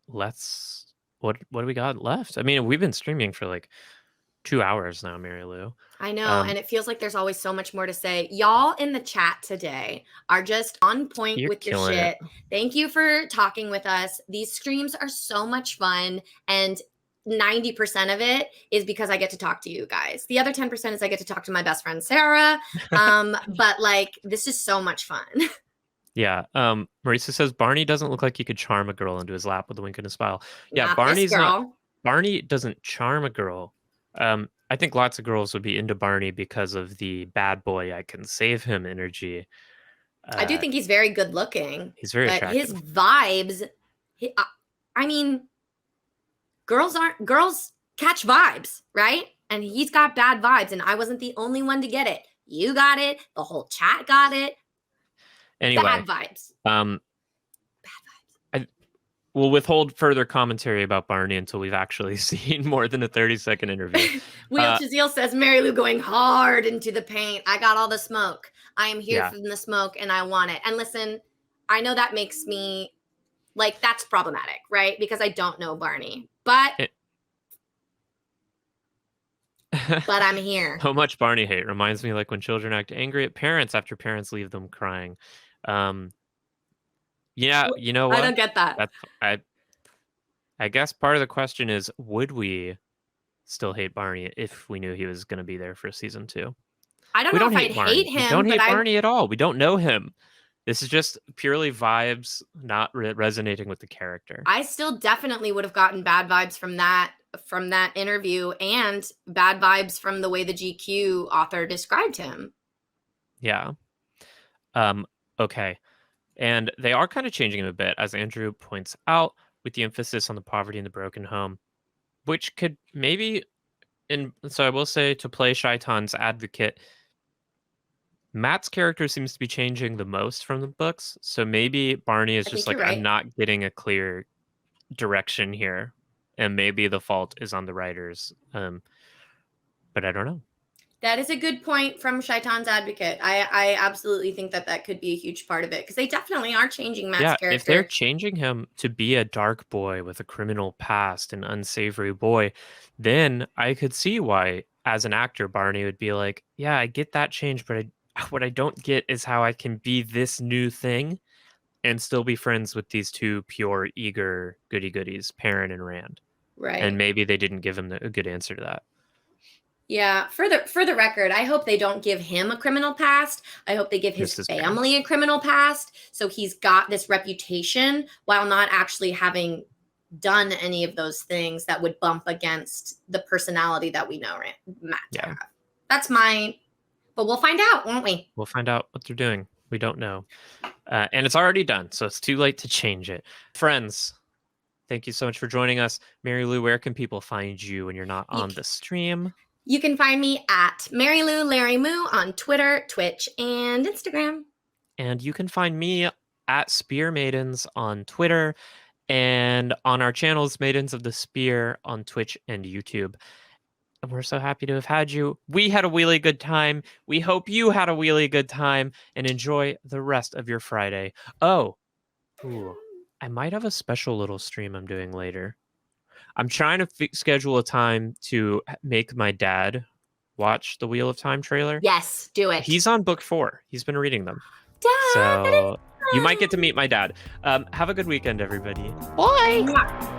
what do we got left? I mean, we've been streaming for like 2 hours now, Mary Lou. I know, and it feels like there's always so much more to say. Y'all in the chat today are just on point with your shit. Thank you for talking with us. These streams are so much fun, and 90% of it is because I get to talk to you guys. The other 10% is I get to talk to my best friend Sarah. But like, this is so much fun. Yeah. Marisa says Barney doesn't look like he could charm a girl into his lap with a wink and a smile. Yeah, Not Barney's not. Barney doesn't charm a girl. I think lots of girls would be into Barney because of the bad boy, I can save him energy. I do think he's very good looking. He's very attractive. His vibes, I mean, girls catch vibes, right? And he's got bad vibes, and I wasn't the only one to get it. You got it. The whole chat got it. Anyway, bad vibes. Bad vibes. We'll withhold further commentary about Barney until we've actually seen more than a 30-second interview. Wheel Chazille says, Mary Lou going hard into the paint. I got all the smoke. I am here from the smoke, and I want it. And listen, I know that makes me, like, that's problematic, right? Because I don't know Barney. But but I'm here. So much Barney hate reminds me like when children act angry at parents after parents leave them crying. Yeah, you know what? I don't get that. I guess part of the question is, would we still hate Barney if we knew he was going to be there for season 2? I don't know if I'd hate him. We don't hate Barney at all. We don't know him. This is just purely vibes, not resonating with the character. I still definitely would have gotten bad vibes from that interview, and bad vibes from the way the GQ author described him. Yeah. Okay. And they are kind of changing him a bit, as Andrew points out, with the emphasis on the poverty in the broken home, which could maybe, so I will say, to play Shaitan's advocate, Matt's character seems to be changing the most from the books. So maybe Barney is just like, right. I'm not getting a clear direction here. And maybe the fault is on the writers. But I don't know. That is a good point from Shaitan's advocate. I absolutely think that could be a huge part of it, because they definitely are changing Matt's character. If they're changing him to be a dark boy with a criminal past, an unsavory boy, then I could see why, as an actor, Barney would be like, yeah, I get that change, but what I don't get is how I can be this new thing and still be friends with these two pure, eager goody-goodies, Perrin and Rand. Right. And maybe they didn't give him a good answer to that. Yeah, for the record, I hope they don't give him a criminal past. I hope they give his family a criminal past, so he's got this reputation while not actually having done any of those things that would bump against the personality that we know Matt to have. That's but we'll find out, won't we? We'll find out what they're doing. We don't know. And it's already done, so it's too late to change it. Friends, thank you so much for joining us. Mary Lou, where can people find you when you're not on the stream? You can find me at Mary Lou Larry Moo on Twitter, Twitch, and Instagram. And you can find me at Spear Maidens on Twitter and on our channels, Maidens of the Spear on Twitch and YouTube. And we're so happy to have had you. We had a really good time. We hope you had a really good time and enjoy the rest of your Friday. Oh, ooh, I might have a special little stream I'm doing later. I'm trying to schedule a time to make my dad watch the Wheel of Time trailer. Yes, do it. He's on book 4. He's been reading them. Dad, so you might get to meet my dad. Have a good weekend, everybody. Bye.